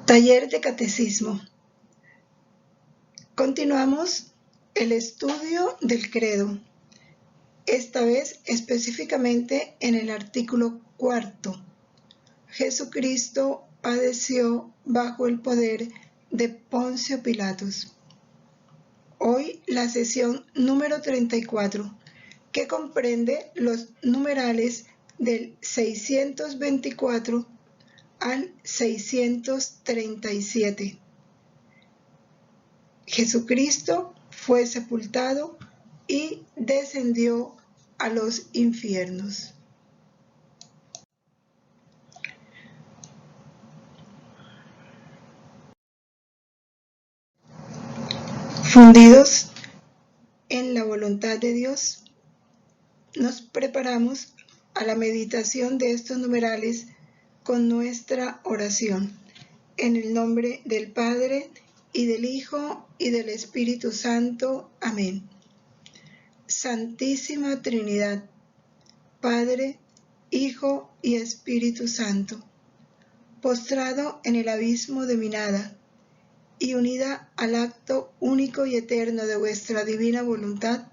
Taller de Catecismo. Continuamos el estudio del credo, esta vez específicamente en el artículo 4. Jesucristo padeció bajo el poder de Poncio Pilatos. Hoy la sesión número 34, que comprende los numerales del 624 al 637. Jesucristo fue sepultado y descendió a los infiernos. Fundidos en la voluntad de Dios, nos preparamos a la meditación de estos numerales con nuestra oración. En el nombre del Padre, y del Hijo, y del Espíritu Santo. Amén. Santísima Trinidad, Padre, Hijo y Espíritu Santo, postrado en el abismo de mi nada, y unida al acto único y eterno de vuestra divina voluntad,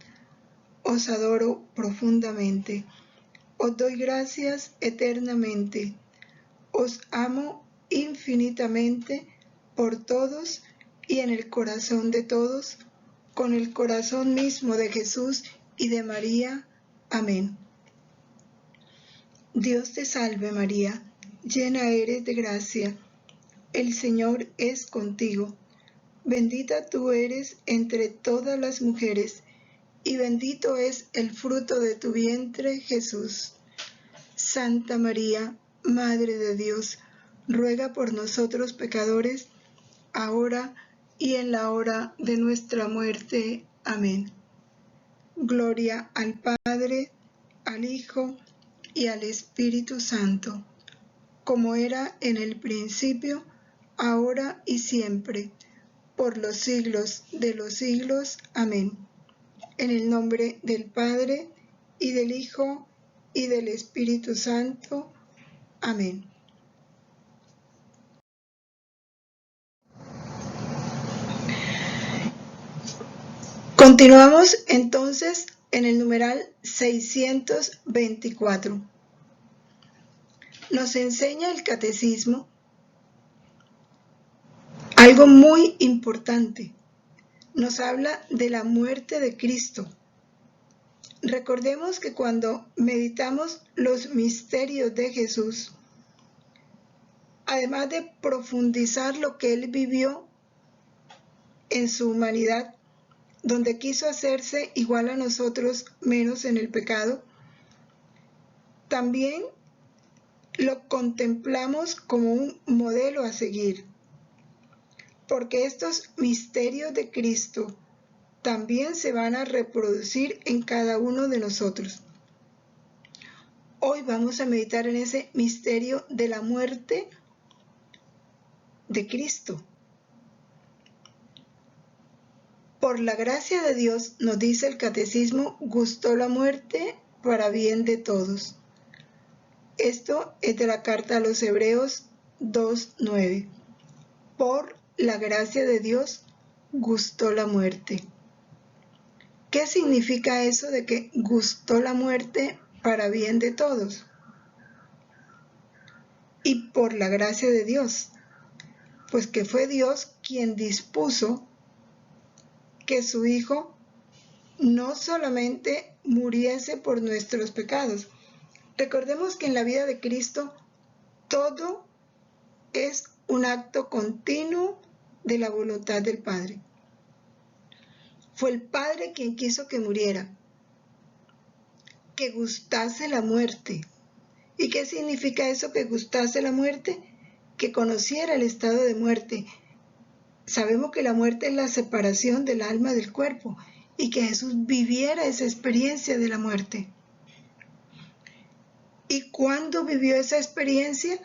os adoro profundamente. Os doy gracias eternamente. Os amo infinitamente por todos y en el corazón de todos, con el corazón mismo de Jesús y de María. Amén. Dios te salve María, llena eres de gracia. El Señor es contigo. Bendita tú eres entre todas las mujeres, y bendito es el fruto de tu vientre, Jesús. Santa María, Madre de Dios, ruega por nosotros pecadores, ahora y en la hora de nuestra muerte. Amén. Gloria al Padre, al Hijo y al Espíritu Santo, como era en el principio, ahora y siempre, por los siglos de los siglos. Amén. En el nombre del Padre, y del Hijo, y del Espíritu Santo. Amén. Continuamos entonces en el numeral 624. Nos enseña el Catecismo algo muy importante. Nos habla de la muerte de Cristo. Recordemos que cuando meditamos los misterios de Jesús, además de profundizar lo que Él vivió en su humanidad, donde quiso hacerse igual a nosotros, menos en el pecado, también lo contemplamos como un modelo a seguir, porque estos misterios de Cristo también se van a reproducir en cada uno de nosotros. Hoy vamos a meditar en ese misterio de la muerte de Cristo. Por la gracia de Dios, nos dice el Catecismo, gustó la muerte para bien de todos. Esto es de la carta a los Hebreos 2:9. Por la gracia de Dios, gustó la muerte. ¿Qué significa eso de que gustó la muerte para bien de todos? Y por la gracia de Dios, pues que fue Dios quien dispuso que su Hijo no solamente muriese por nuestros pecados. Recordemos que en la vida de Cristo todo es un acto continuo de la voluntad del Padre. Fue el Padre quien quiso que muriera, que gustase la muerte. ¿Y qué significa eso, que gustase la muerte? Que conociera el estado de muerte. Sabemos que la muerte es la separación del alma del cuerpo, y que Jesús viviera esa experiencia de la muerte. ¿Y cuándo vivió esa experiencia?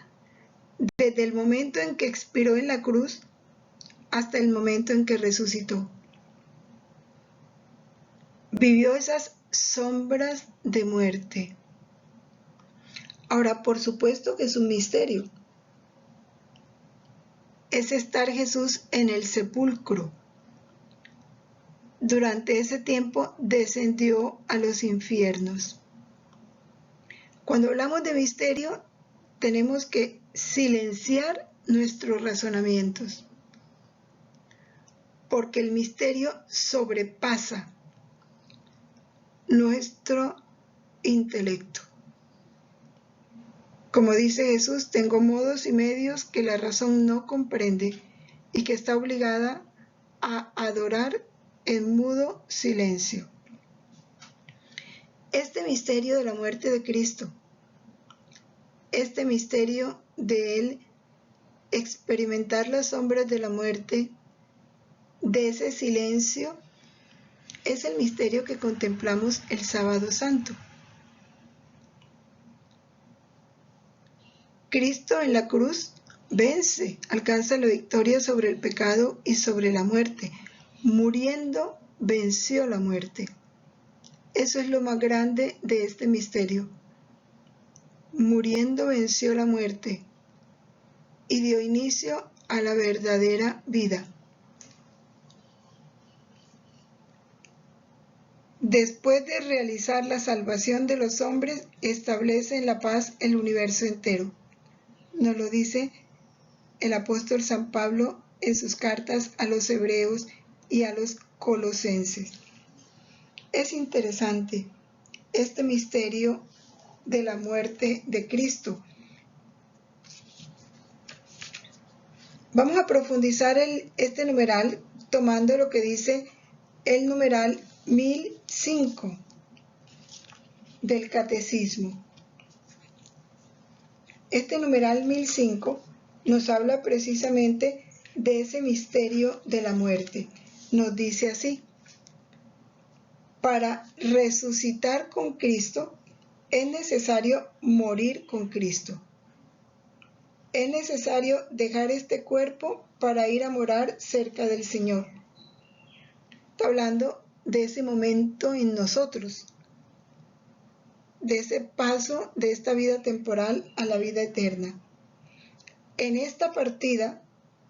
Desde el momento en que expiró en la cruz hasta el momento en que resucitó. Vivió esas sombras de muerte. Ahora, por supuesto que es un misterio. es estar Jesús en el sepulcro. Durante ese tiempo descendió a los infiernos. Cuando hablamos de misterio, tenemos que silenciar nuestros razonamientos, porque el misterio sobrepasa nuestro intelecto. Como dice Jesús, tengo modos y medios que la razón no comprende y que está obligada a adorar en mudo silencio. Este misterio de la muerte de Cristo, este misterio de Él experimentar las sombras de la muerte, de ese silencio, es el misterio que contemplamos el Sábado Santo. Cristo en la cruz vence, alcanza la victoria sobre el pecado y sobre la muerte. Muriendo, venció la muerte. Eso es lo más grande de este misterio. Muriendo, venció la muerte y dio inicio a la verdadera vida. Después de realizar la salvación de los hombres, establece en la paz el universo entero. Nos lo dice el apóstol San Pablo en sus cartas a los hebreos y a los colosenses. Es interesante este misterio de la muerte de Cristo. Vamos a profundizar este numeral tomando lo que dice el numeral 1005 del Catecismo. Este numeral 1005 nos habla precisamente de ese misterio de la muerte. Nos dice así: para resucitar con Cristo es necesario morir con Cristo. Es necesario dejar este cuerpo para ir a morar cerca del Señor. Está hablando de ese momento en nosotros, de ese paso de esta vida temporal a la vida eterna. En esta partida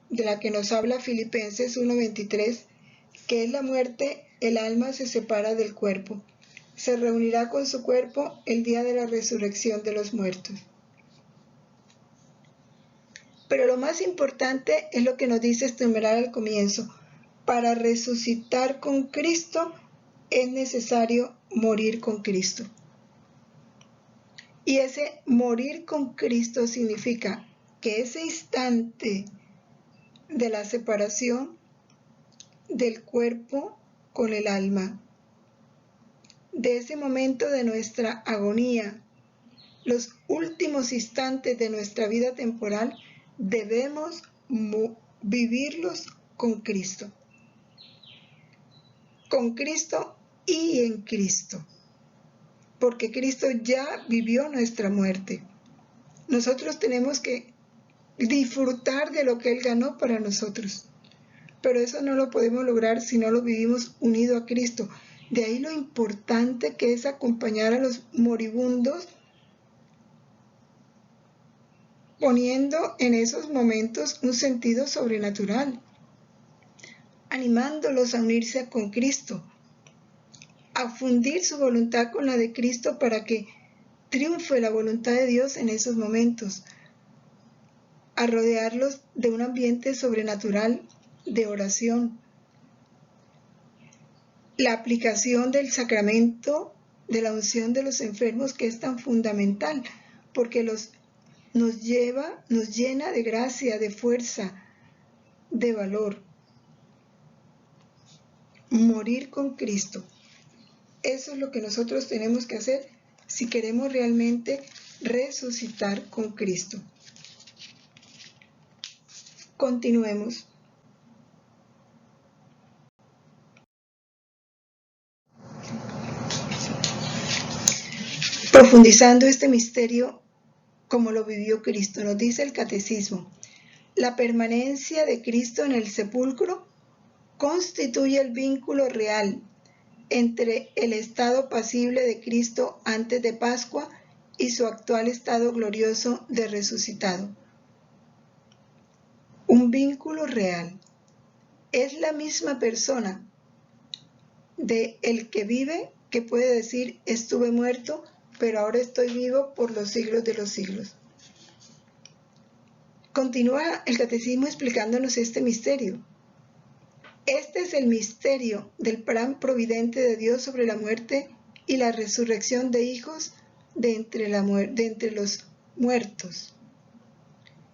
de la que nos habla Filipenses 1:23, que es la muerte, el alma se separa del cuerpo. Se reunirá con su cuerpo el día de la resurrección de los muertos. Pero lo más importante es lo que nos dice este numeral al comienzo. Para resucitar con Cristo es necesario morir con Cristo. Y ese morir con Cristo significa que ese instante de la separación del cuerpo con el alma, de ese momento de nuestra agonía, los últimos instantes de nuestra vida temporal, debemos vivirlos con Cristo. Con Cristo y en Cristo. Porque Cristo ya vivió nuestra muerte. Nosotros tenemos que disfrutar de lo que Él ganó para nosotros. Pero eso no lo podemos lograr si no lo vivimos unido a Cristo. De ahí lo importante que es acompañar a los moribundos, poniendo en esos momentos un sentido sobrenatural, animándolos a unirse con Cristo, a fundir su voluntad con la de Cristo para que triunfe la voluntad de Dios en esos momentos, a rodearlos de un ambiente sobrenatural de oración. La aplicación del sacramento de la unción de los enfermos, que es tan fundamental, porque nos llena de gracia, de fuerza, de valor. Morir con Cristo. Eso es lo que nosotros tenemos que hacer si queremos realmente resucitar con Cristo. Continuemos. Profundizando este misterio como lo vivió Cristo, nos dice el Catecismo: la permanencia de Cristo en el sepulcro constituye el vínculo real entre el estado pasible de Cristo antes de Pascua y su actual estado glorioso de resucitado. un vínculo real. Es la misma persona de el que vive que puede decir estuve muerto, pero ahora estoy vivo por los siglos de los siglos. Continúa el catecismo explicándonos este misterio. Este es el misterio del plan providente de Dios sobre la muerte y la resurrección de hijos de entre los muertos.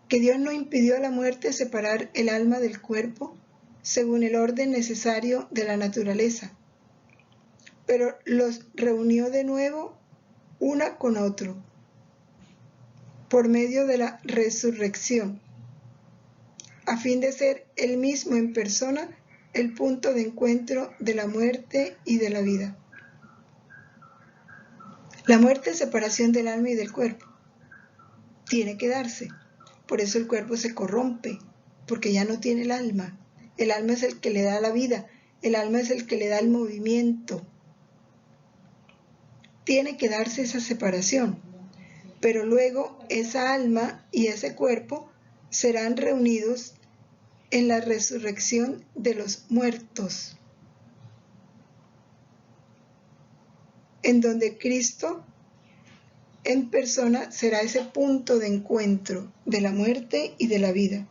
Que Dios no impidió a la muerte separar el alma del cuerpo según el orden necesario de la naturaleza, pero los reunió de nuevo una con otro por medio de la resurrección, a fin de ser él mismo en persona el punto de encuentro de la muerte y de la vida. La muerte es separación del alma y del cuerpo. Tiene que darse. Por eso el cuerpo se corrompe, porque ya no tiene el alma. El alma es el que le da la vida, el alma es el que le da el movimiento. Tiene que darse esa separación, pero luego esa alma y ese cuerpo serán reunidos en la resurrección de los muertos, en donde Cristo en persona será ese punto de encuentro de la muerte y de la vida.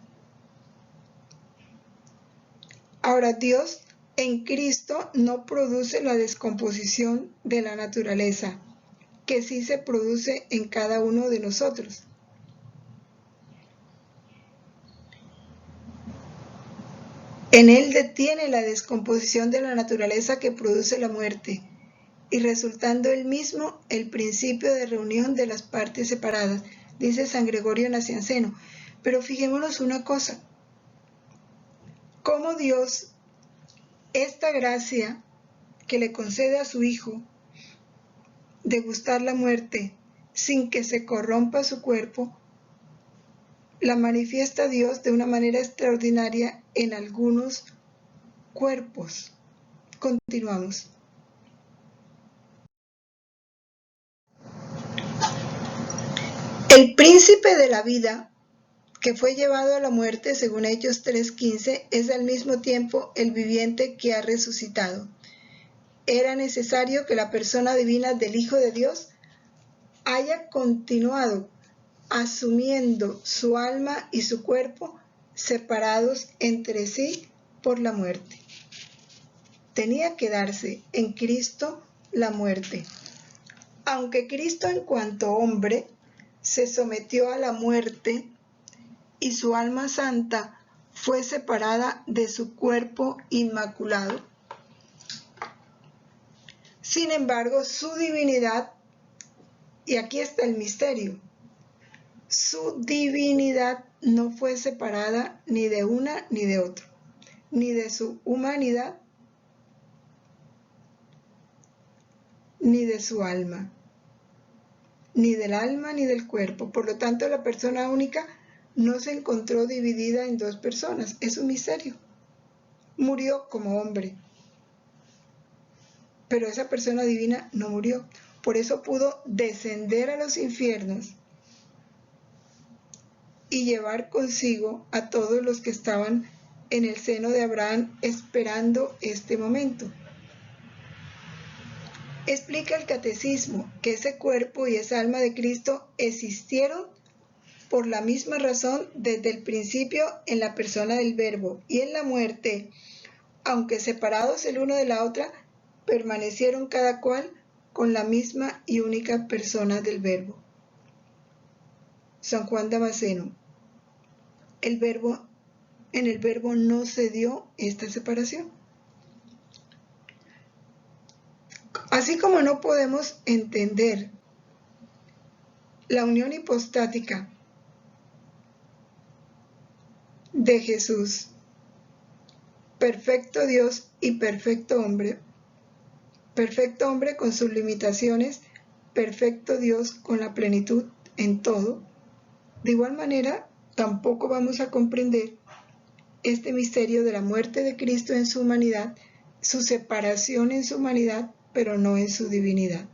Ahora, Dios en Cristo no produce la descomposición de la naturaleza, que sí se produce en cada uno de nosotros. En Él detiene la descomposición de la naturaleza que produce la muerte, y resultando Él mismo el principio de reunión de las partes separadas, dice San Gregorio Nacianceno. Pero fijémonos una cosa, cómo Dios, esta gracia que le concede a su Hijo de gustar la muerte sin que se corrompa su cuerpo, la manifiesta Dios de una manera extraordinaria en algunos cuerpos. Continuamos. El príncipe de la vida, que fue llevado a la muerte, según Hechos 3:15, es al mismo tiempo el viviente que ha resucitado. Era necesario que la persona divina del Hijo de Dios haya continuado asumiendo su alma y su cuerpo separados entre sí por la muerte. Tenía que darse en Cristo la muerte. Aunque Cristo en cuanto hombre se sometió a la muerte y su alma santa fue separada de su cuerpo inmaculado, sin embargo su divinidad, y aquí está el misterio, su divinidad no fue separada ni de una ni de otro, ni de su humanidad, ni de su alma, ni del alma ni del cuerpo. Por lo tanto, la persona única no se encontró dividida en dos personas. Es un misterio. Murió como hombre, pero esa persona divina no murió. Por eso pudo descender a los infiernos y llevar consigo a todos los que estaban en el seno de Abraham esperando este momento. Explica el catecismo que ese cuerpo y esa alma de Cristo existieron por la misma razón desde el principio en la persona del Verbo, y en la muerte, aunque separados el uno de la otra, permanecieron cada cual con la misma y única persona del Verbo. San Juan Damasceno. En el Verbo no se dio esta separación. Así como no podemos entender la unión hipostática de Jesús, perfecto Dios y perfecto hombre con sus limitaciones, perfecto Dios con la plenitud en todo, de igual manera tampoco vamos a comprender este misterio de la muerte de Cristo en su humanidad, su separación en su humanidad, pero no en su divinidad.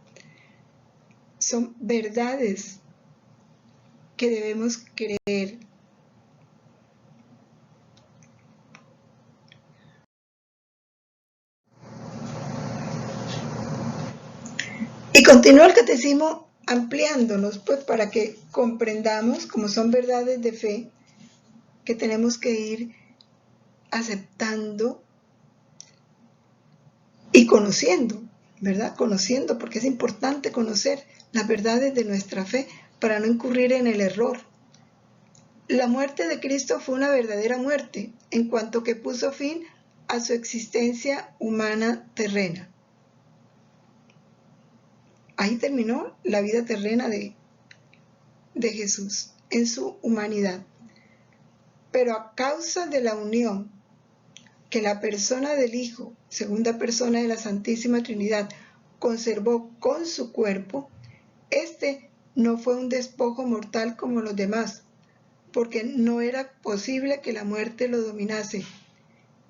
Son verdades que debemos creer. continúa el catecismo ampliándonos, pues, para que comprendamos, como son verdades de fe, que tenemos que ir aceptando y conociendo, ¿verdad? Conociendo, porque es importante conocer las verdades de nuestra fe para no incurrir en el error. La muerte de Cristo fue una verdadera muerte, en cuanto que puso fin a su existencia humana terrena. Ahí terminó la vida terrena de Jesús, en su humanidad. Pero a causa de la unión que la persona del Hijo, segunda persona de la Santísima Trinidad, conservó con su cuerpo, este no fue un despojo mortal como los demás, porque no era posible que la muerte lo dominase,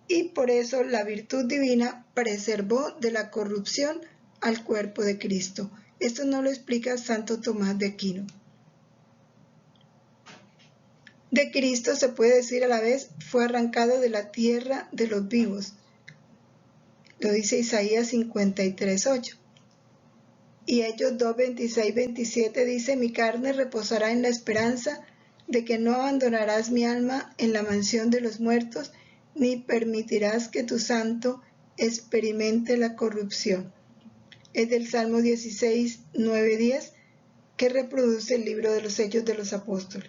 y por eso la virtud divina preservó de la corrupción al cuerpo de Cristo. Esto no lo explica Santo Tomás de Aquino. De Cristo se puede decir a la vez, fue arrancado de la tierra de los vivos. Lo dice Isaías 53:8. Y Hechos 2:26-27 dice, mi carne reposará en la esperanza de que no abandonarás mi alma en la mansión de los muertos, ni permitirás que tu santo experimente la corrupción. Es del Salmo 16:9-10, que reproduce el libro de los Hechos de los Apóstoles.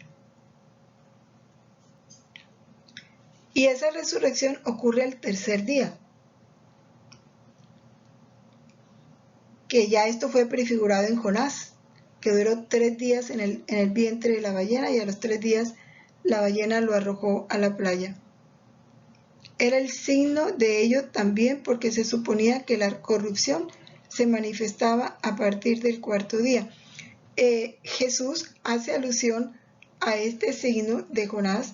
Y esa resurrección ocurre al tercer día, que ya esto fue prefigurado en Jonás, que duró 3 días en el vientre de la ballena, y a los 3 días la ballena lo arrojó a la playa. Era el signo de ello también porque se suponía que la corrupción se manifestaba a partir del 4.º día. Jesús hace alusión a este signo de Jonás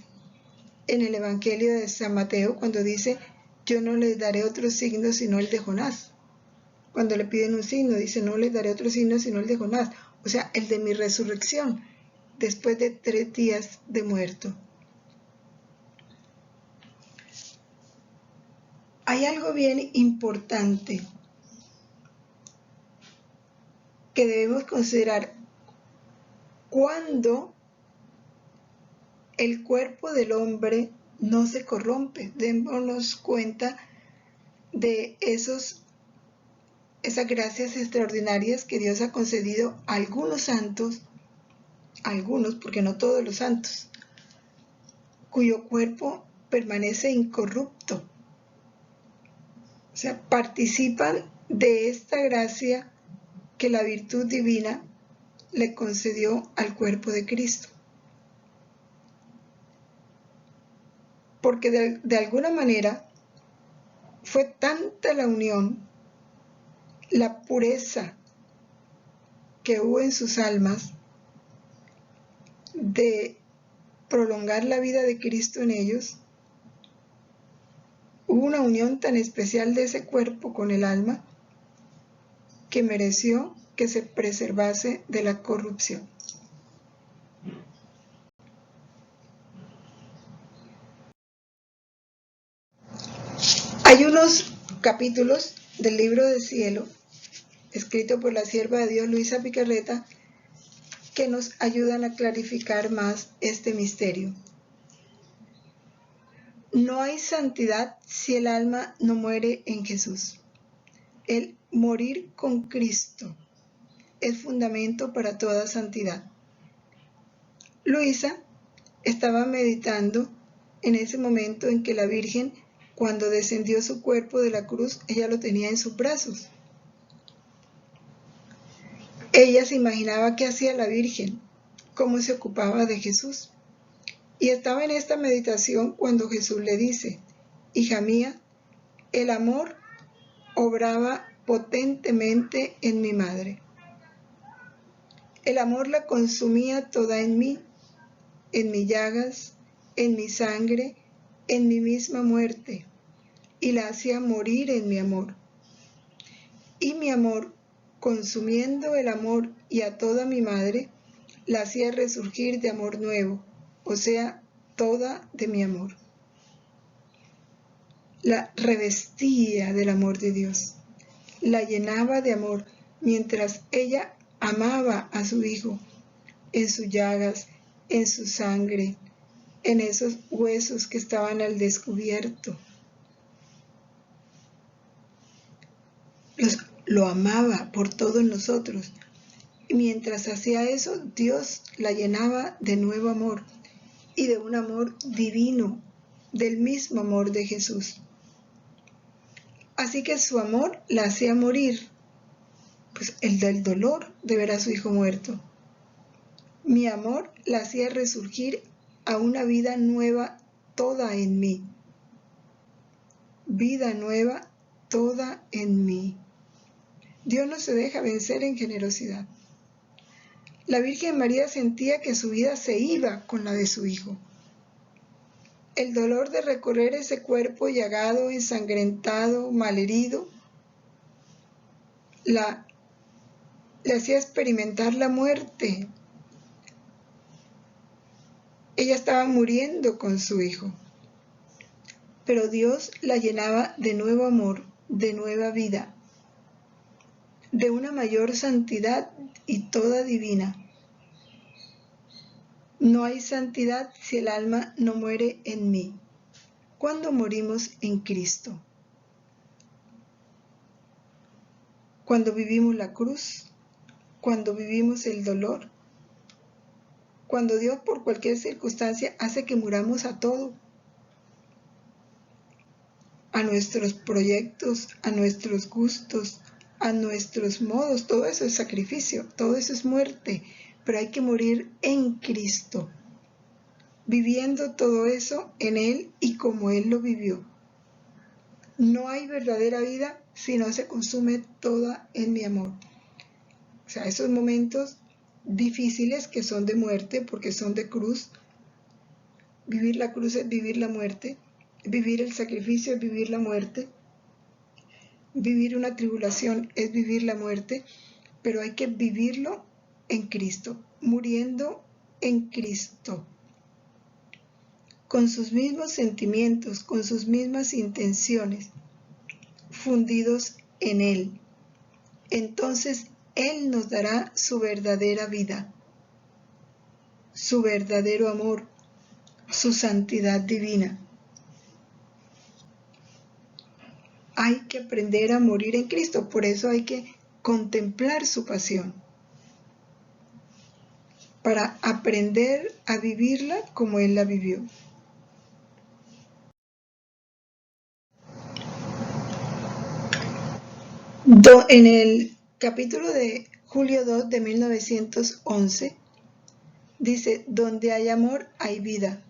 en el Evangelio de San Mateo cuando dice, yo no les daré otro signo sino el de Jonás. Cuando le piden un signo, dice, no les daré otro signo sino el de Jonás, o sea, el de mi resurrección, después de 3 días de muerto. Hay algo bien importante que debemos considerar. Cuando el cuerpo del hombre no se corrompe, démonos cuenta de esas gracias extraordinarias que Dios ha concedido a algunos santos, algunos, porque no todos los santos, cuyo cuerpo permanece incorrupto. O sea, participan de esta gracia que la virtud divina le concedió al cuerpo de Cristo. Porque de alguna manera fue tanta la unión, la pureza que hubo en sus almas de prolongar la vida de Cristo en ellos, hubo una unión tan especial de ese cuerpo con el alma que mereció que se preservase de la corrupción. Hay unos capítulos del libro del cielo, escrito por la sierva de Dios Luisa Picarreta, que nos ayudan a clarificar más este misterio. No hay santidad si el alma no muere en Jesús. El morir con Cristo es fundamento para toda santidad. Luisa estaba meditando en ese momento en que la Virgen, cuando descendió su cuerpo de la cruz, ella lo tenía en sus brazos. Ella se imaginaba qué hacía la Virgen, cómo se ocupaba de Jesús. Y estaba en esta meditación cuando Jesús le dice, hija mía, el amor obraba potentemente en mi madre. El amor la consumía toda en mí, en mis llagas, en mi sangre, en mi misma muerte, y la hacía morir en mi amor. Y mi amor, consumiendo el amor y a toda mi madre, la hacía resurgir de amor nuevo, o sea, toda de mi amor. La revestía del amor de Dios, la llenaba de amor, mientras ella amaba a su hijo, en sus llagas, en su sangre, en esos huesos que estaban al descubierto. Lo amaba por todos nosotros. Y mientras hacía eso, Dios la llenaba de nuevo amor y de un amor divino, del mismo amor de Jesús. Así que su amor la hacía morir, pues el del dolor de ver a su hijo muerto. Mi amor la hacía resurgir a una vida nueva toda en mí. Vida nueva toda en mí. Dios no se deja vencer en generosidad. La Virgen María sentía que su vida se iba con la de su hijo. El dolor de recorrer ese cuerpo llagado, ensangrentado, malherido, le hacía experimentar la muerte. Ella estaba muriendo con su hijo. Pero Dios la llenaba de nuevo amor, de nueva vida, de una mayor santidad y toda divina. No hay santidad si el alma no muere en mí. ¿Cuándo morimos en Cristo? Cuando vivimos la cruz, cuando vivimos el dolor, cuando Dios por cualquier circunstancia hace que muramos a todo, a nuestros proyectos, a nuestros gustos, a nuestros modos. Todo eso es sacrificio, todo eso es muerte, pero hay que morir en Cristo, viviendo todo eso en Él y como Él lo vivió. No hay verdadera vida si no se consume toda en mi amor. O sea, esos momentos difíciles que son de muerte, porque son de cruz. Vivir la cruz es vivir la muerte. Vivir el sacrificio es vivir la muerte. Vivir una tribulación es vivir la muerte, pero hay que vivirlo en Cristo, muriendo en Cristo, con sus mismos sentimientos, con sus mismas intenciones, fundidos en Él. Entonces Él nos dará su verdadera vida, su verdadero amor, su santidad divina. Hay que aprender a morir en Cristo, por eso hay que contemplar su pasión, para aprender a vivirla como Él la vivió. En el capítulo de julio 2 de 1911, dice, donde hay amor hay vida,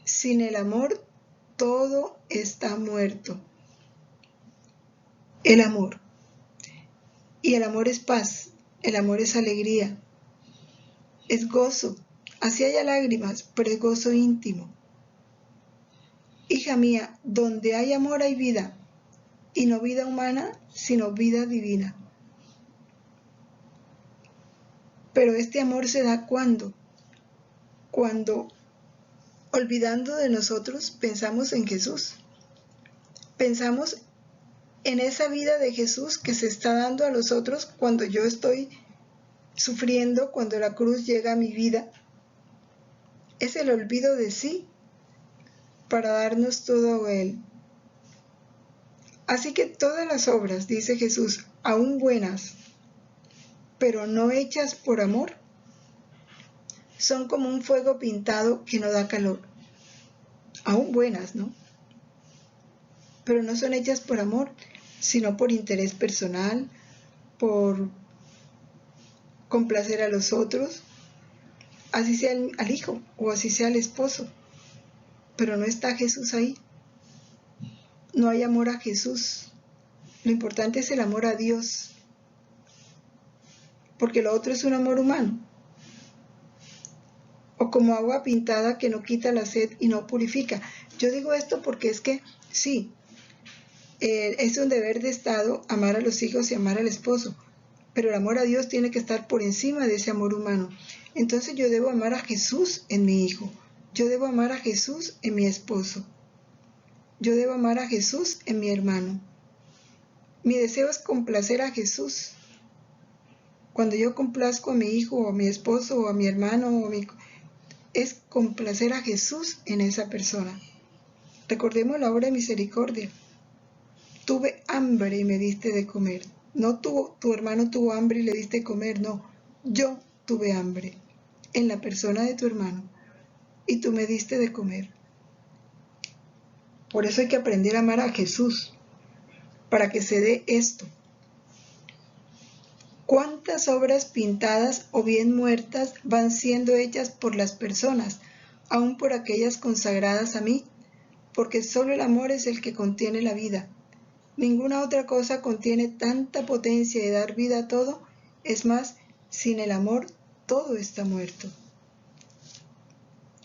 sin el amor todo está muerto. El amor. Y el amor es paz, el amor es alegría, es gozo. Así haya lágrimas, pero es gozo íntimo. Hija mía, donde hay amor hay vida, y no vida humana, sino vida divina. Pero este amor se da cuando, olvidando de nosotros, pensamos en Jesús. Pensamos en esa vida de Jesús que se está dando a los otros cuando yo estoy sufriendo, cuando la cruz llega a mi vida. Es el olvido de sí para darnos todo a Él. Así que todas las obras, dice Jesús, aún buenas, pero no hechas por amor, son como un fuego pintado que no da calor. Aún buenas, ¿no? Pero no son hechas por amor, sino por interés personal, por complacer a los otros, así sea al hijo o así sea al esposo. Pero no está Jesús ahí. No hay amor a Jesús. Lo importante es el amor a Dios, porque lo otro es un amor humano. O como agua pintada que no quita la sed y no purifica. Yo digo esto porque es que, sí, es un deber de Estado amar a los hijos y amar al esposo, pero el amor a Dios tiene que estar por encima de ese amor humano. Entonces yo debo amar a Jesús en mi hijo, yo debo amar a Jesús en mi esposo, yo debo amar a Jesús en mi hermano. Mi deseo es complacer a Jesús. Cuando yo complazco a mi hijo o a mi esposo o a mi hermano es complacer a Jesús en esa persona. Recordemos la obra de misericordia. Tuve hambre y me diste de comer. No tu hermano tuvo hambre y le diste de comer, no. Yo tuve hambre en la persona de tu hermano y tú me diste de comer. Por eso hay que aprender a amar a Jesús, para que se dé esto. ¿Cuántas obras pintadas o bien muertas van siendo hechas por las personas, aun por aquellas consagradas a mí? Porque solo el amor es el que contiene la vida. Ninguna otra cosa contiene tanta potencia de dar vida a todo. Es más, sin el amor todo está muerto.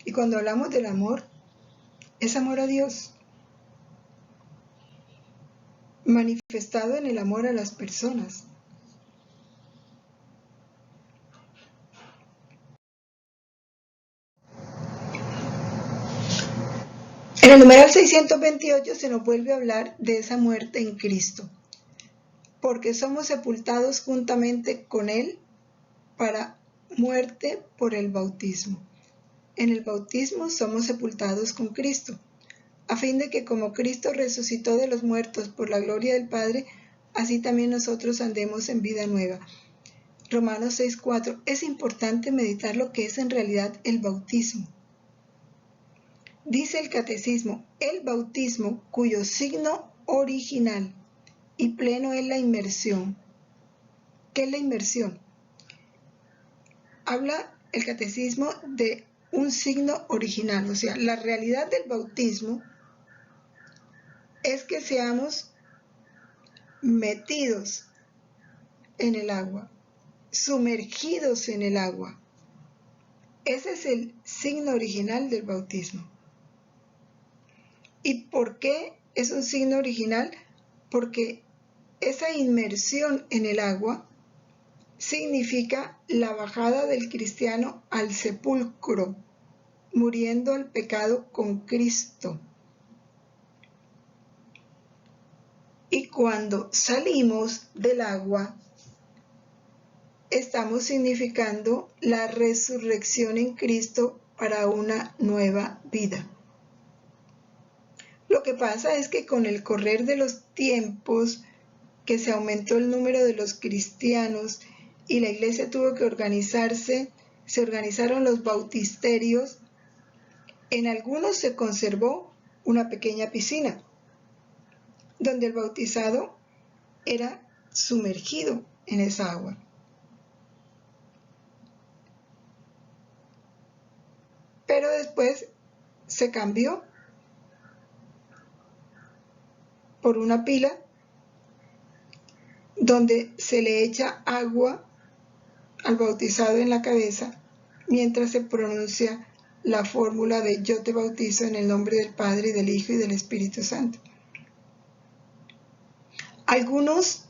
Y cuando hablamos del amor, es amor a Dios, manifestado en el amor a las personas. En el numeral 628 se nos vuelve a hablar de esa muerte en Cristo, porque somos sepultados juntamente con Él para muerte por el bautismo. En el bautismo somos sepultados con Cristo, a fin de que como Cristo resucitó de los muertos por la gloria del Padre, así también nosotros andemos en vida nueva. Romanos 6:4. Es importante meditar lo que es en realidad el bautismo. Dice el catecismo, el bautismo cuyo signo original y pleno es la inmersión. ¿Qué es la inmersión? Habla el catecismo de un signo original, o sea, la realidad del bautismo es que seamos metidos en el agua, sumergidos en el agua. Ese es el signo original del bautismo. ¿Y por qué es un signo original? Porque esa inmersión en el agua significa la bajada del cristiano al sepulcro, muriendo al pecado con Cristo. Y cuando salimos del agua, estamos significando la resurrección en Cristo para una nueva vida. Lo que pasa es que con el correr de los tiempos, que se aumentó el número de los cristianos y la iglesia tuvo que organizarse, se organizaron los bautisterios. En algunos se conservó una pequeña piscina, donde el bautizado era sumergido en esa agua. Pero después se cambió por una pila donde se le echa agua al bautizado en la cabeza mientras se pronuncia la fórmula de yo te bautizo en el nombre del Padre, y del Hijo y del Espíritu Santo. Algunos,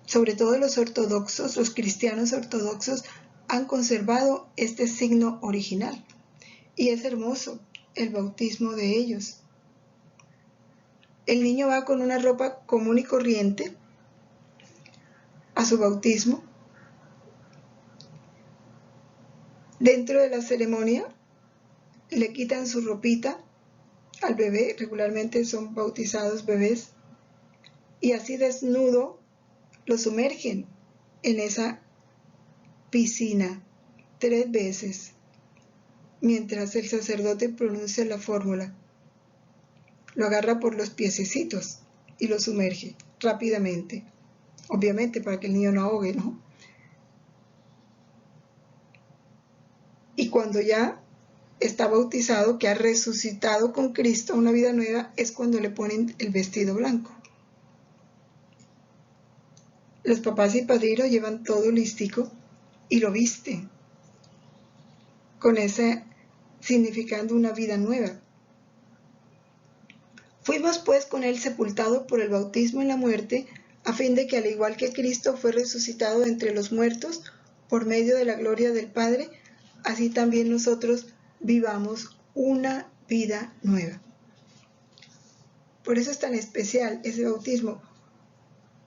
sobre todo los ortodoxos, los cristianos ortodoxos, han conservado este signo original y es hermoso el bautismo de ellos. El niño va con una ropa común y corriente a su bautismo. Dentro de la ceremonia le quitan su ropita al bebé, regularmente son bautizados bebés, y así desnudo lo sumergen en esa piscina 3 veces mientras el sacerdote pronuncia la fórmula. Lo agarra por los piececitos y lo sumerge rápidamente, obviamente para que el niño no ahogue, ¿no? Y cuando ya está bautizado, que ha resucitado con Cristo a una vida nueva, es cuando le ponen el vestido blanco. Los papás y padrinos llevan todo lístico y lo visten con ese significando una vida nueva. Fuimos pues con él sepultados por el bautismo en la muerte, a fin de que al igual que Cristo fue resucitado de entre los muertos por medio de la gloria del Padre, así también nosotros vivamos una vida nueva. Por eso es tan especial ese bautismo.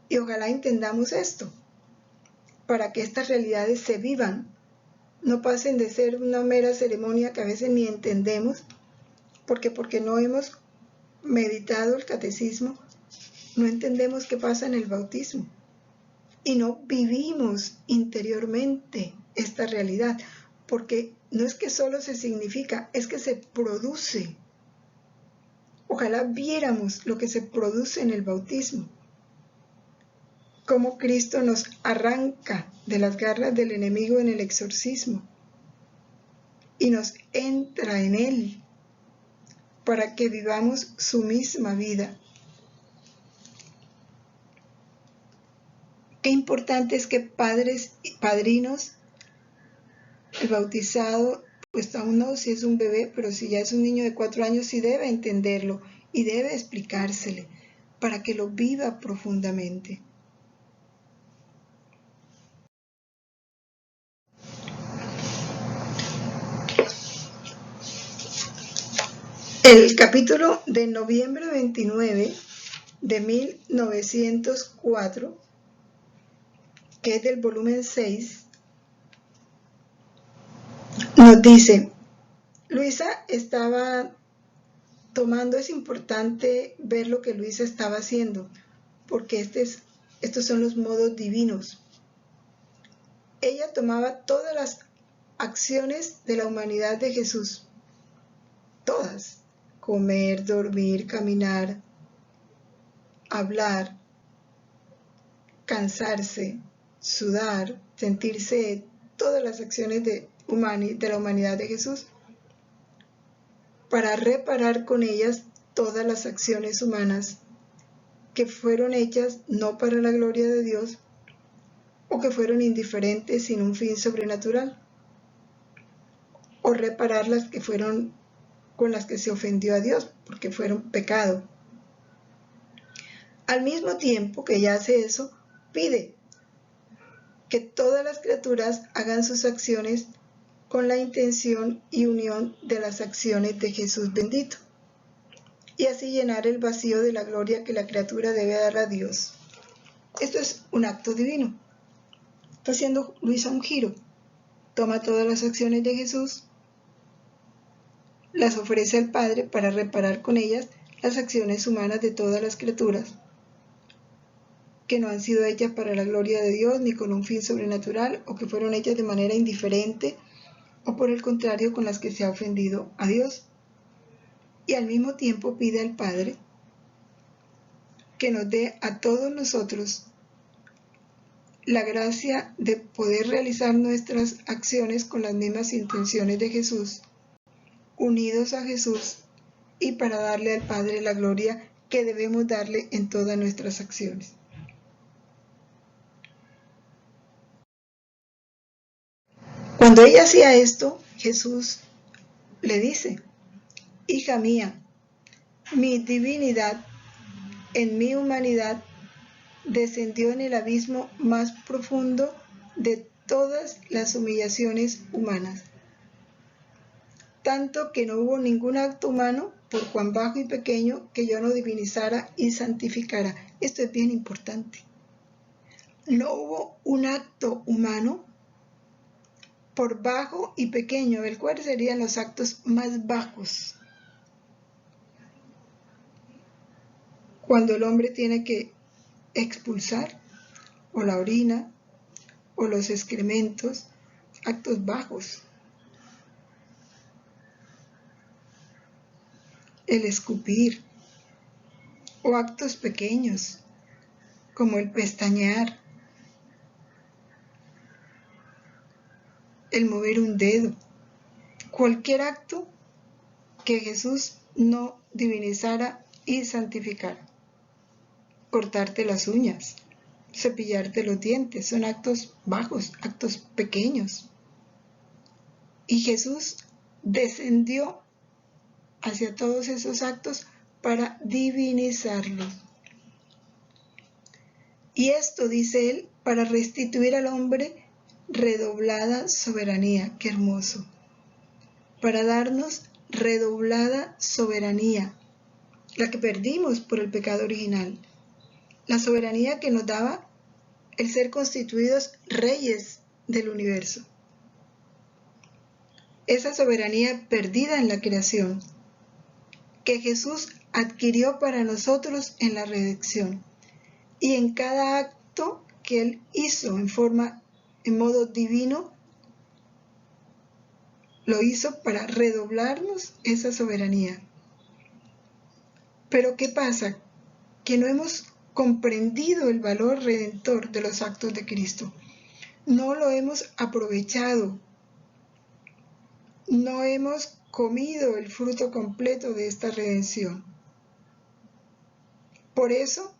Y ojalá entendamos esto. para que estas realidades se vivan, no pasen de ser una mera ceremonia que a veces ni entendemos, porque no hemos meditado el catecismo, no entendemos qué pasa en el bautismo y no vivimos interiormente esta realidad, porque no es que solo se significa, es que se produce. Ojalá viéramos lo que se produce en el bautismo, cómo Cristo nos arranca de las garras del enemigo en el exorcismo y nos entra en él para que vivamos su misma vida. Qué importante es que padres y padrinos, el bautizado, pues aún no si es un bebé, pero si ya es un niño de 4 años, sí debe entenderlo y debe explicársele para que lo viva profundamente. El capítulo de noviembre 29 de 1904, que es del volumen 6, nos dice, Luisa estaba tomando, es importante ver lo que Luisa estaba haciendo, porque estos son los modos divinos. Ella tomaba todas las acciones de la humanidad de Jesús, todas, comer, dormir, caminar, hablar, cansarse, sudar, sentirse, todas las acciones de la humanidad de Jesús, para reparar con ellas todas las acciones humanas que fueron hechas no para la gloria de Dios o que fueron indiferentes sin un fin sobrenatural, o reparar las que fueron con las que se ofendió a Dios porque fueron pecado. Al mismo tiempo que ella hace eso, pide que todas las criaturas hagan sus acciones con la intención y unión de las acciones de Jesús bendito, y así llenar el vacío de la gloria que la criatura debe dar a Dios. Esto es un acto divino. Está haciendo Luisa un giro. Toma todas las acciones de Jesús, las ofrece al Padre para reparar con ellas las acciones humanas de todas las criaturas, que no han sido hechas para la gloria de Dios ni con un fin sobrenatural, o que fueron hechas de manera indiferente, o por el contrario con las que se ha ofendido a Dios. Y al mismo tiempo pide al Padre que nos dé a todos nosotros la gracia de poder realizar nuestras acciones con las mismas intenciones de Jesús, unidos a Jesús, y para darle al Padre la gloria que debemos darle en todas nuestras acciones. Cuando ella hacía esto, Jesús le dice, hija mía, mi divinidad en mi humanidad descendió en el abismo más profundo de todas las humillaciones humanas, tanto que no hubo ningún acto humano, por cuán bajo y pequeño, que yo no divinizara y santificara. Esto es bien importante. No hubo un acto humano, por bajo y pequeño, el cual serían los actos más bajos. Cuando el hombre tiene que expulsar, o la orina, o los excrementos, actos bajos. El escupir, o actos pequeños, como el pestañear, el mover un dedo, cualquier acto que Jesús no divinizara y santificara. Cortarte las uñas, cepillarte los dientes, son actos bajos, actos pequeños. Y Jesús descendió hacia todos esos actos para divinizarlos. Y esto, dice él, para restituir al hombre redoblada soberanía. Qué hermoso. Para darnos redoblada soberanía, la que perdimos por el pecado original. La soberanía que nos daba el ser constituidos reyes del universo. Esa soberanía perdida en la creación, que Jesús adquirió para nosotros en la redención, y en cada acto que Él hizo en modo divino, lo hizo para redoblarnos esa soberanía. Pero ¿qué pasa? Que no hemos comprendido el valor redentor de los actos de Cristo. No lo hemos aprovechado. No hemos comido el fruto completo de esta redención. Por eso,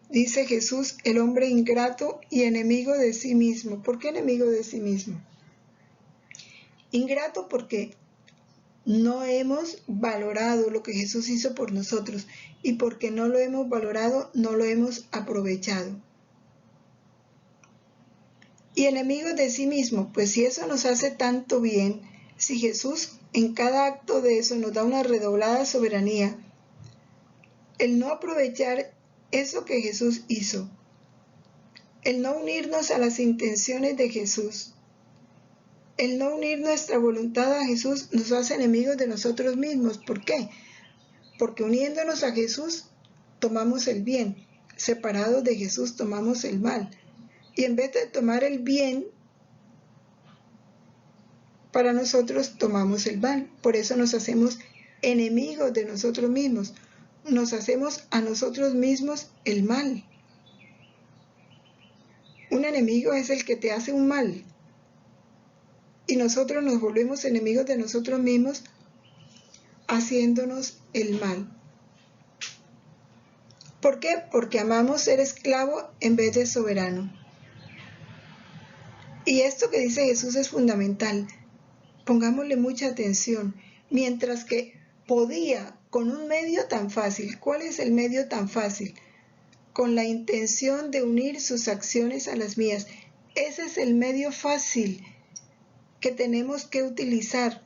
dice Jesús, el hombre ingrato y enemigo de sí mismo. ¿Por qué enemigo de sí mismo? Ingrato porque no hemos valorado lo que Jesús hizo por nosotros, y porque no lo hemos valorado, no lo hemos aprovechado. Y enemigos de sí mismo, pues si eso nos hace tanto bien, si Jesús en cada acto de eso nos da una redoblada soberanía, el no aprovechar eso que Jesús hizo, el no unirnos a las intenciones de Jesús, el no unir nuestra voluntad a Jesús nos hace enemigos de nosotros mismos. ¿Por qué? Porque uniéndonos a Jesús tomamos el bien, separados de Jesús tomamos el mal. Y en vez de tomar el bien para nosotros, tomamos el mal. Por eso nos hacemos enemigos de nosotros mismos. Nos hacemos a nosotros mismos el mal. Un enemigo es el que te hace un mal. Y nosotros nos volvemos enemigos de nosotros mismos haciéndonos el mal. ¿Por qué? Porque amamos ser esclavo en vez de soberano. Y esto que dice Jesús es fundamental. Pongámosle mucha atención. Mientras que podía con un medio tan fácil. ¿Cuál es el medio tan fácil? Con la intención de unir sus acciones a las mías. Ese es el medio fácil que tenemos que utilizar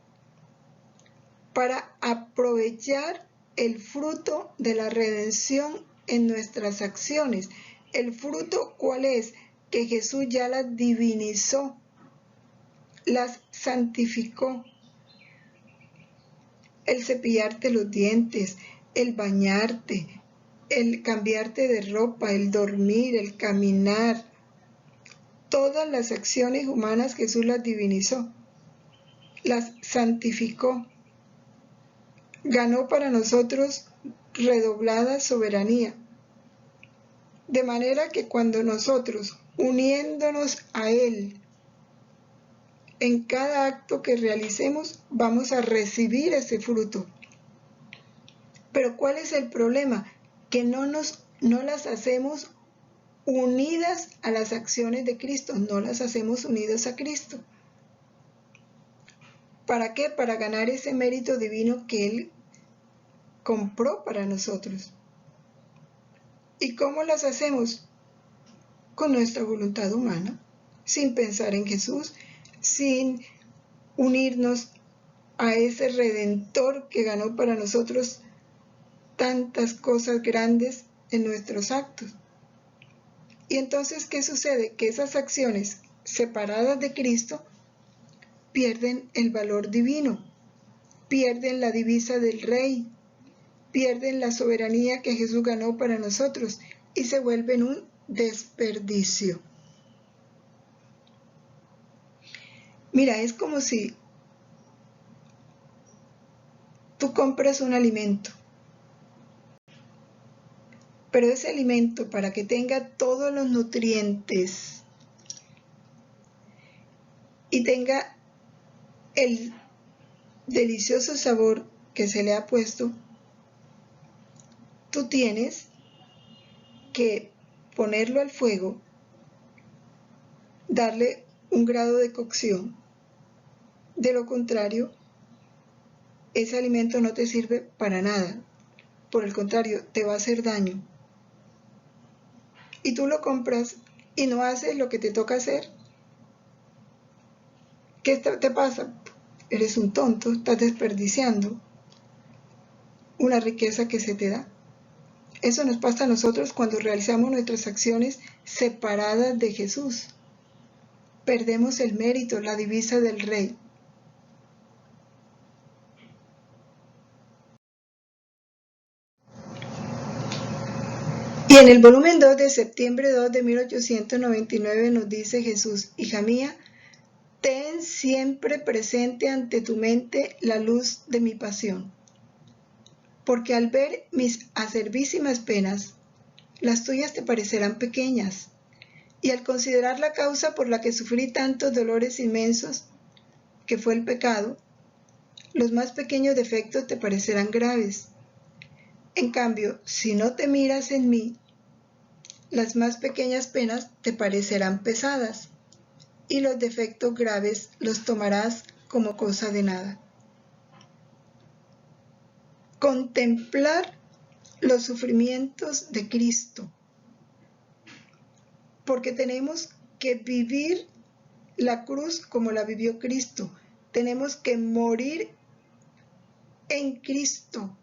para aprovechar el fruto de la redención en nuestras acciones. ¿El fruto cuál es? Que Jesús ya las divinizó, las santificó. El cepillarte los dientes, el bañarte, el cambiarte de ropa, el dormir, el caminar. Todas las acciones humanas Jesús las divinizó, las santificó. Ganó para nosotros redoblada soberanía. De manera que cuando nosotros, uniéndonos a Él, en cada acto que realicemos, vamos a recibir ese fruto. Pero ¿cuál es el problema? Que no las hacemos unidas a las acciones de Cristo, no las hacemos unidas a Cristo. ¿Para qué? Para ganar ese mérito divino que Él compró para nosotros. ¿Y cómo las hacemos? Con nuestra voluntad humana, sin pensar en Jesús, sin unirnos a ese Redentor que ganó para nosotros tantas cosas grandes en nuestros actos. Y entonces, ¿qué sucede? Que esas acciones separadas de Cristo pierden el valor divino, pierden la divisa del Rey, pierden la soberanía que Jesús ganó para nosotros y se vuelven un desperdicio. Mira, es como si tú compras un alimento, pero ese alimento, para que tenga todos los nutrientes y tenga el delicioso sabor que se le ha puesto, tú tienes que ponerlo al fuego, darle un grado de cocción. De lo contrario, ese alimento no te sirve para nada. Por el contrario, te va a hacer daño. Y tú lo compras y no haces lo que te toca hacer. ¿Qué te pasa? Eres un tonto, estás desperdiciando una riqueza que se te da. Eso nos pasa a nosotros cuando realizamos nuestras acciones separadas de Jesús. Perdemos el mérito, la divisa del Rey. Y en el volumen 2 de septiembre 2 de 1899 nos dice Jesús: hija mía, ten siempre presente ante tu mente la luz de mi pasión, porque al ver mis acerbísimas penas, las tuyas te parecerán pequeñas, y al considerar la causa por la que sufrí tantos dolores inmensos, que fue el pecado, los más pequeños defectos te parecerán graves. En cambio, si no te miras en mí, las más pequeñas penas te parecerán pesadas, y los defectos graves los tomarás como cosa de nada. Contemplar los sufrimientos de Cristo, porque tenemos que vivir la cruz como la vivió Cristo. Tenemos que morir en Cristo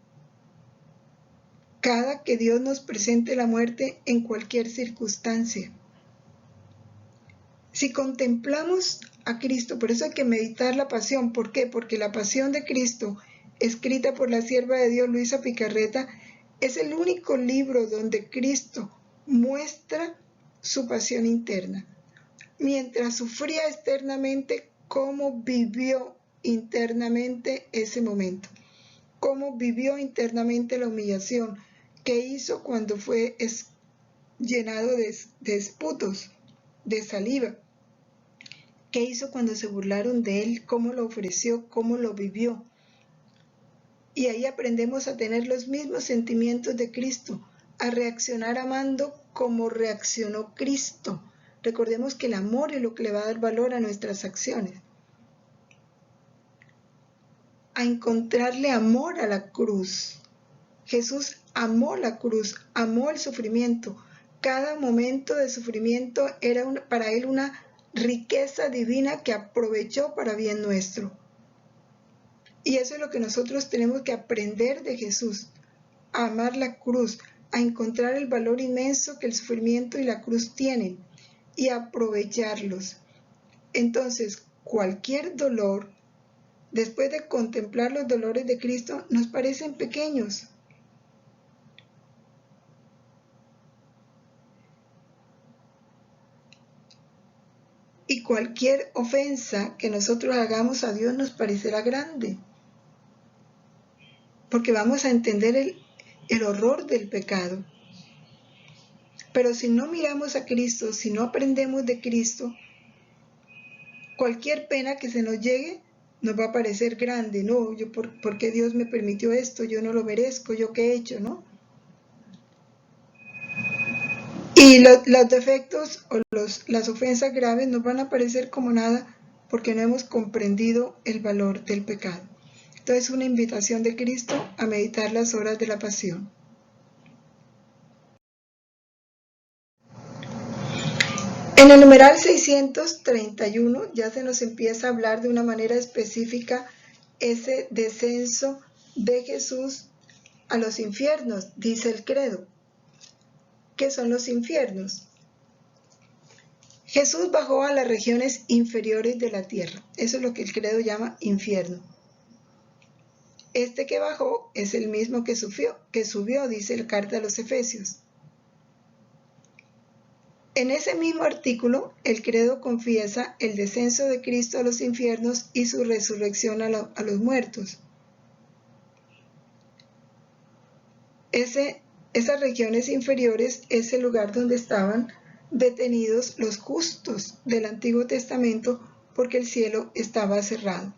cada que Dios nos presente la muerte en cualquier circunstancia. Si contemplamos a Cristo, por eso hay que meditar la pasión. ¿Por qué? Porque la pasión de Cristo, escrita por la sierva de Dios Luisa Picarreta, es el único libro donde Cristo muestra su pasión interna. Mientras sufría externamente, cómo vivió internamente ese momento, cómo vivió internamente la humillación, qué hizo cuando fue llenado de esputos, de saliva, qué hizo cuando se burlaron de él, cómo lo ofreció, cómo lo vivió. Y ahí aprendemos a tener los mismos sentimientos de Cristo, a reaccionar amando como reaccionó Cristo. Recordemos que el amor es lo que le va a dar valor a nuestras acciones. A encontrarle amor a la cruz. Jesús amó la cruz, amó el sufrimiento. Cada momento de sufrimiento era para él una riqueza divina que aprovechó para bien nuestro. Y eso es lo que nosotros tenemos que aprender de Jesús, a amar la cruz, a encontrar el valor inmenso que el sufrimiento y la cruz tienen y aprovecharlos. Entonces, cualquier dolor, después de contemplar los dolores de Cristo, nos parecen pequeños. Y cualquier ofensa que nosotros hagamos a Dios nos parecerá grande, porque vamos a entender el horror del pecado. Pero si no miramos a Cristo, si no aprendemos de Cristo, cualquier pena que se nos llegue nos va a parecer grande. No, ¿por qué Dios me permitió esto? Yo no lo merezco, ¿yo qué he hecho? ¿No? Y los defectos o las ofensas graves nos van a parecer como nada porque no hemos comprendido el valor del pecado. Entonces, una invitación de Cristo a meditar las horas de la pasión. En el numeral 631 ya se nos empieza a hablar de una manera específica ese descenso de Jesús a los infiernos, dice el credo. ¿Qué son los infiernos? Jesús bajó a las regiones inferiores de la tierra. Eso es lo que el credo llama infierno. Este que bajó es el mismo que subió, dice la carta a los Efesios. En ese mismo artículo, el credo confiesa el descenso de Cristo a los infiernos y su resurrección a los muertos. Esas regiones inferiores es el lugar donde estaban detenidos los justos del Antiguo Testamento porque el cielo estaba cerrado.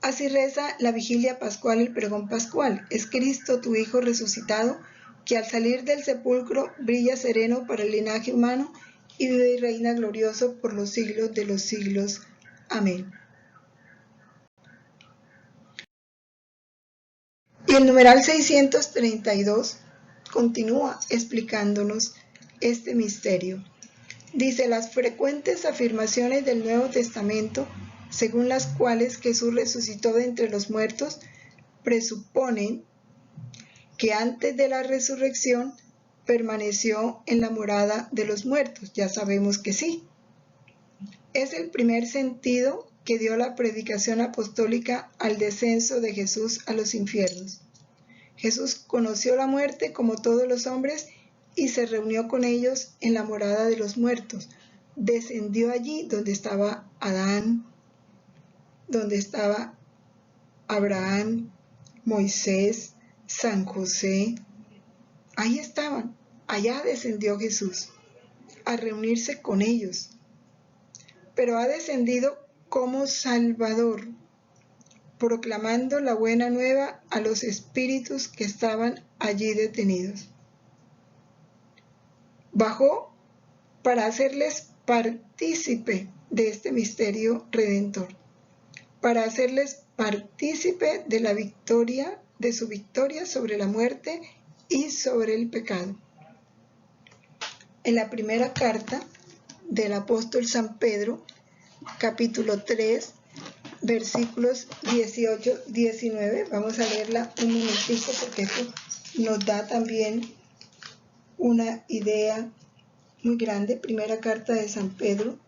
Así reza la vigilia pascual, el pregón pascual. Es Cristo, tu Hijo resucitado, que al salir del sepulcro brilla sereno para el linaje humano y vive y reina glorioso por los siglos de los siglos. Amén. Y el numeral 632 continúa explicándonos este misterio. Dice: las frecuentes afirmaciones del Nuevo Testamento, según las cuales Jesús resucitó de entre los muertos, presuponen que antes de la resurrección permaneció en la morada de los muertos. Ya sabemos que sí. Es el primer sentido que dio la predicación apostólica al descenso de Jesús a los infiernos. Jesús conoció la muerte como todos los hombres y se reunió con ellos en la morada de los muertos. Descendió allí donde estaba Adán, donde estaba Abraham, Moisés, San José. Ahí estaban. Allá descendió Jesús a reunirse con ellos. Pero ha descendido como Salvador, proclamando la buena nueva a los espíritus que estaban allí detenidos. Bajó para hacerles partícipe de este misterio redentor, para hacerles partícipe de la victoria, de su victoria sobre la muerte y sobre el pecado. En la primera carta del apóstol San Pedro, capítulo 3, versículos 18-19, vamos a leerla un momentico porque esto nos da también una idea muy grande. Primera carta de San Pedro,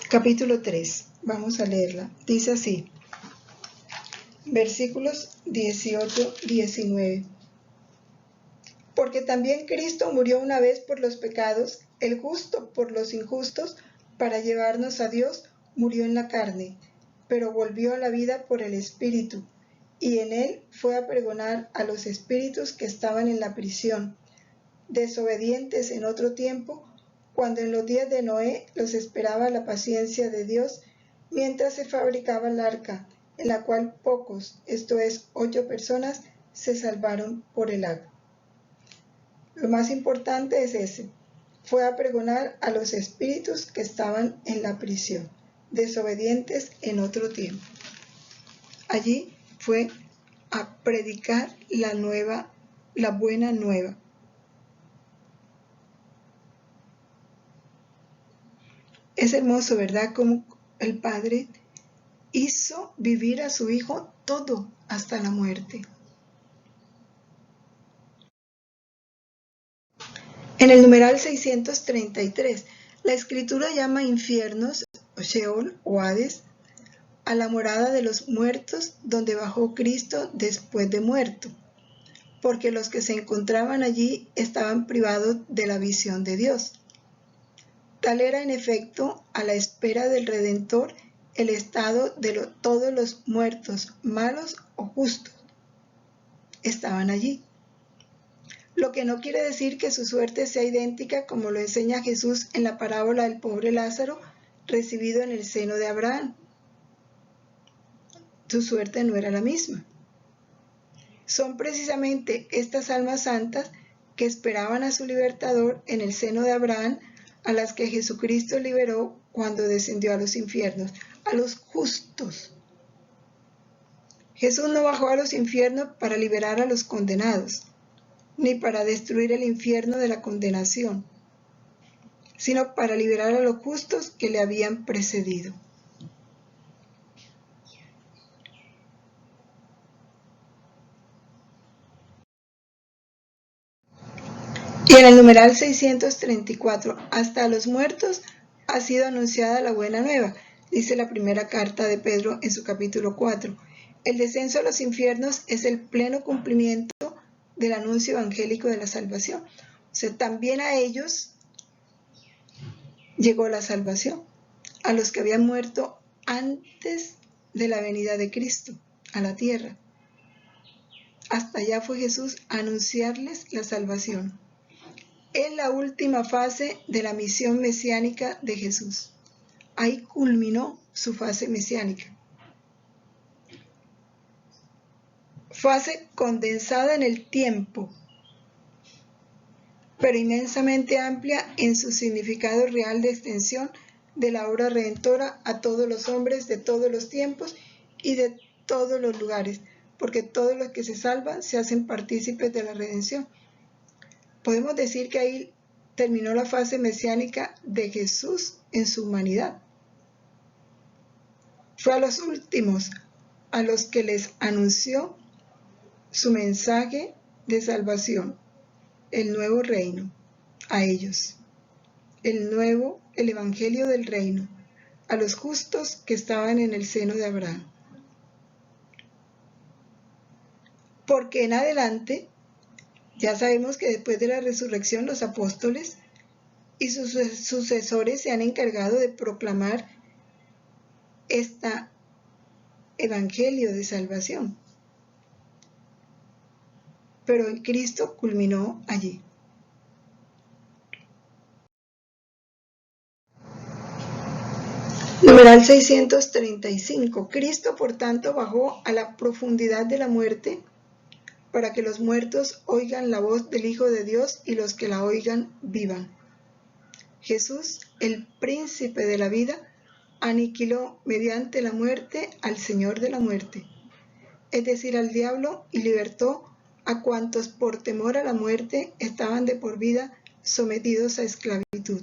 capítulo 3, vamos a leerla. Dice así, versículos 18-19. Porque también Cristo murió una vez por los pecados, el justo por los injustos, para llevarnos a Dios, murió en la carne, pero volvió a la vida por el Espíritu, y en él fue a pregonar a los espíritus que estaban en la prisión, desobedientes en otro tiempo, cuando en los días de Noé los esperaba la paciencia de Dios, mientras se fabricaba el arca, en la cual pocos, esto es, 8 personas, se salvaron por el agua. Lo más importante es ese. Fue a pregonar a los espíritus que estaban en la prisión, desobedientes en otro tiempo. Allí fue a predicar la buena nueva. Es hermoso, ¿verdad? Como el Padre hizo vivir a su Hijo todo hasta la muerte. En el numeral 633, la Escritura llama infiernos, Sheol o Hades, a la morada de los muertos donde bajó Cristo después de muerto, porque los que se encontraban allí estaban privados de la visión de Dios. Tal era en efecto, a la espera del Redentor, el estado de todos los muertos, malos o justos. Estaban allí. Lo que no quiere decir que su suerte sea idéntica como lo enseña Jesús en la parábola del pobre Lázaro, recibido en el seno de Abraham. Su suerte no era la misma. Son precisamente estas almas santas que esperaban a su libertador en el seno de Abraham, a las que Jesucristo liberó cuando descendió a los infiernos, a los justos. Jesús no bajó a los infiernos para liberar a los condenados, ni para destruir el infierno de la condenación, sino para liberar a los justos que le habían precedido. Y en el numeral 634, hasta a los muertos ha sido anunciada la buena nueva, dice la primera carta de Pedro en su capítulo 4. El descenso a los infiernos es el pleno cumplimiento del anuncio evangélico de la salvación. O sea, también a ellos llegó la salvación, a los que habían muerto antes de la venida de Cristo a la tierra. Hasta allá fue Jesús a anunciarles la salvación. Es la última fase de la misión mesiánica de Jesús. Ahí culminó su fase mesiánica. Fase condensada en el tiempo, pero inmensamente amplia en su significado real de extensión de la obra redentora a todos los hombres de todos los tiempos y de todos los lugares, porque todos los que se salvan se hacen partícipes de la redención. Podemos decir que ahí terminó la fase mesiánica de Jesús en su humanidad. Fue a los últimos a los que les anunció su mensaje de salvación, el nuevo reino, a ellos, el evangelio del reino, a los justos que estaban en el seno de Abraham. Porque en adelante, ya sabemos que después de la resurrección los apóstoles y sus sucesores se han encargado de proclamar este evangelio de salvación. Pero en Cristo culminó allí. Numeral 635. Cristo, por tanto, bajó a la profundidad de la muerte para que los muertos oigan la voz del Hijo de Dios y los que la oigan vivan. Jesús, el príncipe de la vida, aniquiló mediante la muerte al Señor de la muerte, es decir, al diablo, y libertó a cuantos por temor a la muerte estaban de por vida sometidos a esclavitud.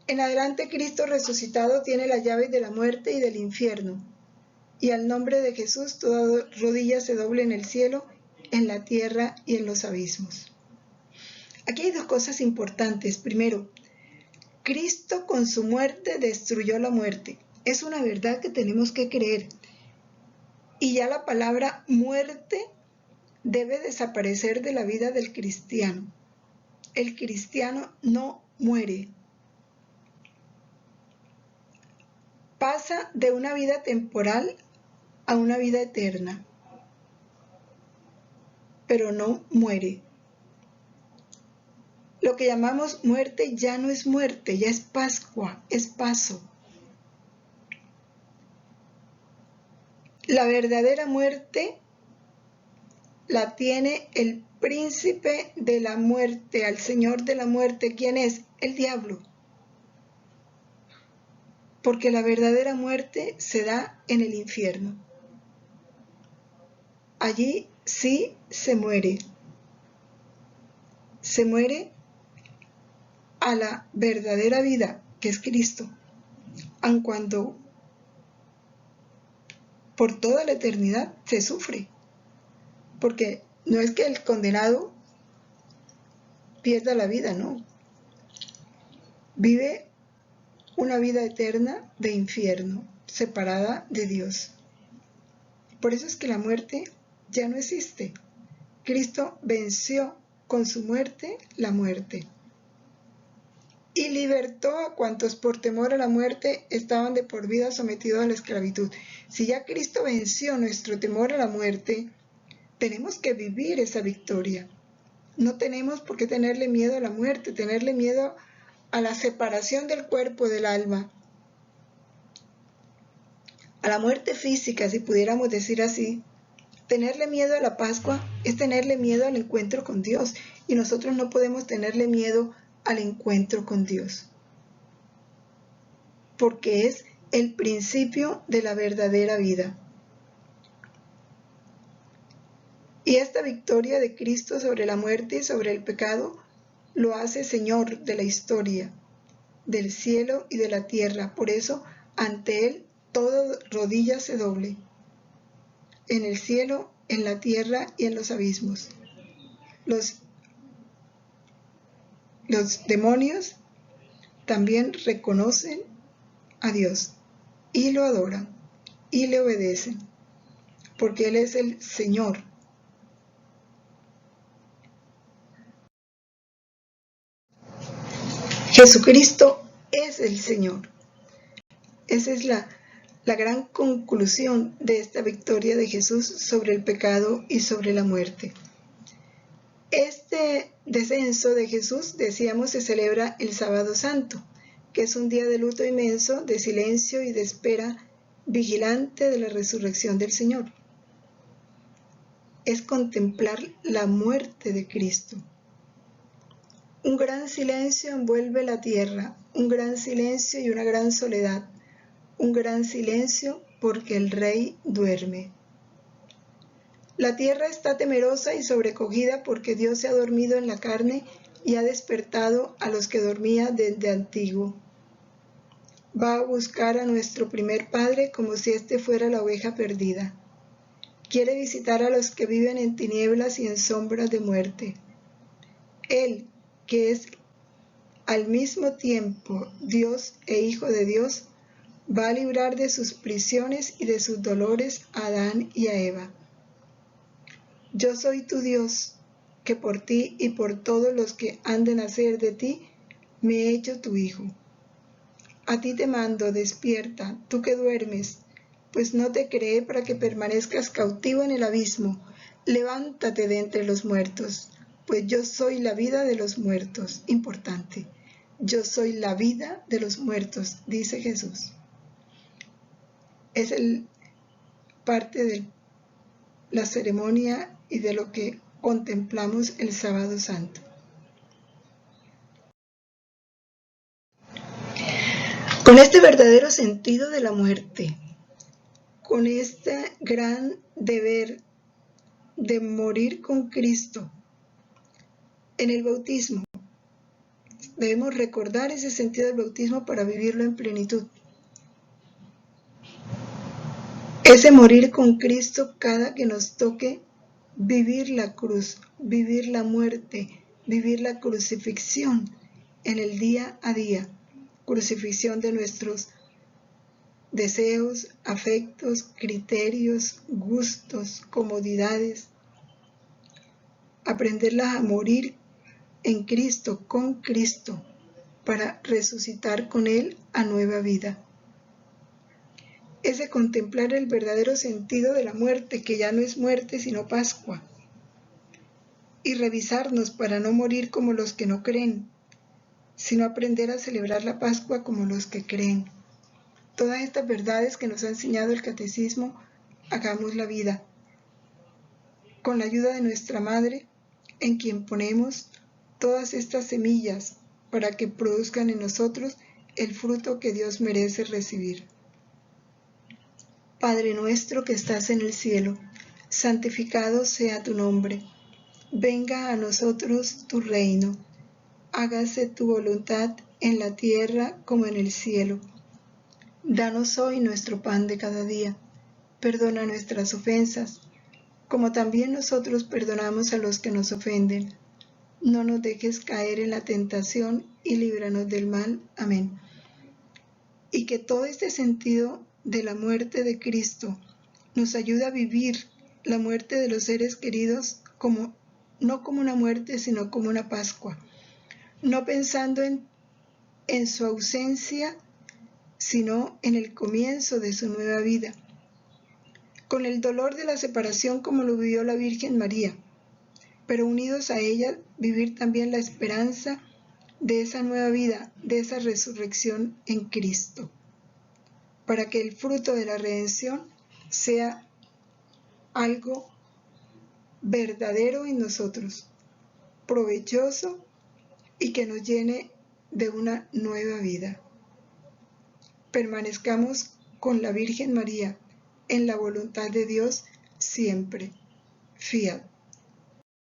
En adelante Cristo resucitado tiene las llaves de la muerte y del infierno, y al nombre de Jesús toda rodilla se doble en el cielo, en la tierra y en los abismos. Aquí hay dos cosas importantes. Primero, Cristo con su muerte destruyó la muerte. Es una verdad que tenemos que creer. Y ya la palabra muerte debe desaparecer de la vida del cristiano. El cristiano no muere. Pasa de una vida temporal a una vida eterna, pero no muere. Lo que llamamos muerte ya no es muerte, ya es Pascua, es paso. La verdadera muerte la tiene el príncipe de la muerte, al Señor de la muerte. ¿Quién es? El diablo. Porque la verdadera muerte se da en el infierno. Allí sí se muere. Se muere a la verdadera vida, que es Cristo, aun cuando por toda la eternidad se sufre. Porque no es que el condenado pierda la vida, no. Vive una vida eterna de infierno, separada de Dios. Por eso es que la muerte ya no existe. Cristo venció con su muerte la muerte. Y libertó a cuantos por temor a la muerte estaban de por vida sometidos a la esclavitud. Si ya Cristo venció nuestro temor a la muerte, tenemos que vivir esa victoria. No tenemos por qué tenerle miedo a la muerte, tenerle miedo a la separación del cuerpo del alma, a la muerte física, si pudiéramos decir así. Tenerle miedo a la Pascua es tenerle miedo al encuentro con Dios, y nosotros no podemos tenerle miedo al encuentro con Dios, porque es el principio de la verdadera vida. Y esta victoria de Cristo sobre la muerte y sobre el pecado lo hace Señor de la historia, del cielo y de la tierra. Por eso, ante Él, toda rodilla se doble, en el cielo, en la tierra y en los abismos. Los demonios también reconocen a Dios y lo adoran y le obedecen, porque Él es el Señor. Jesucristo es el Señor. Esa es la gran conclusión de esta victoria de Jesús sobre el pecado y sobre la muerte. Este descenso de Jesús, decíamos, se celebra el Sábado Santo, que es un día de luto inmenso, de silencio y de espera vigilante de la resurrección del Señor. Es contemplar la muerte de Cristo. Un gran silencio envuelve la tierra, un gran silencio y una gran soledad, un gran silencio porque el Rey duerme. La tierra está temerosa y sobrecogida porque Dios se ha dormido en la carne y ha despertado a los que dormían desde antiguo. Va a buscar a nuestro primer padre como si éste fuera la oveja perdida. Quiere visitar a los que viven en tinieblas y en sombras de muerte. Él, que es al mismo tiempo Dios e Hijo de Dios, va a librar de sus prisiones y de sus dolores a Adán y a Eva. Yo soy tu Dios, que por ti y por todos los que han de nacer de ti, me he hecho tu Hijo. A ti te mando, despierta, tú que duermes, pues no te creé para que permanezcas cautivo en el abismo. Levántate de entre los muertos, pues yo soy la vida de los muertos. Importante, yo soy la vida de los muertos, dice Jesús. Es parte de la ceremonia y de lo que contemplamos el Sábado Santo. Con este verdadero sentido de la muerte, con este gran deber de morir con Cristo en el bautismo, debemos recordar ese sentido del bautismo para vivirlo en plenitud. Ese morir con Cristo cada que nos toque vivir la cruz, vivir la muerte, vivir la crucifixión en el día a día, crucifixión de nuestros deseos, afectos, criterios, gustos, comodidades, aprenderlas a morir en Cristo, con Cristo, para resucitar con Él a nueva vida. Es de contemplar el verdadero sentido de la muerte, que ya no es muerte sino Pascua, y revisarnos para no morir como los que no creen, sino aprender a celebrar la Pascua como los que creen. Todas estas verdades que nos ha enseñado el Catecismo, hagamos la vida, con la ayuda de nuestra Madre, en quien ponemos todas estas semillas para que produzcan en nosotros el fruto que Dios merece recibir. Padre nuestro que estás en el cielo, santificado sea tu nombre. Venga a nosotros tu reino. Hágase tu voluntad en la tierra como en el cielo. Danos hoy nuestro pan de cada día. Perdona nuestras ofensas, como también nosotros perdonamos a los que nos ofenden. No nos dejes caer en la tentación y líbranos del mal. Amén. Y que todo este sentido de la muerte de Cristo nos ayude a vivir la muerte de los seres queridos no como una muerte, sino como una Pascua. No pensando en su ausencia, sino en el comienzo de su nueva vida. Con el dolor de la separación como lo vivió la Virgen María, pero unidos a ella, vivir también la esperanza de esa nueva vida, de esa resurrección en Cristo, para que el fruto de la redención sea algo verdadero en nosotros, provechoso y que nos llene de una nueva vida. Permanezcamos con la Virgen María en la voluntad de Dios siempre. Fiat.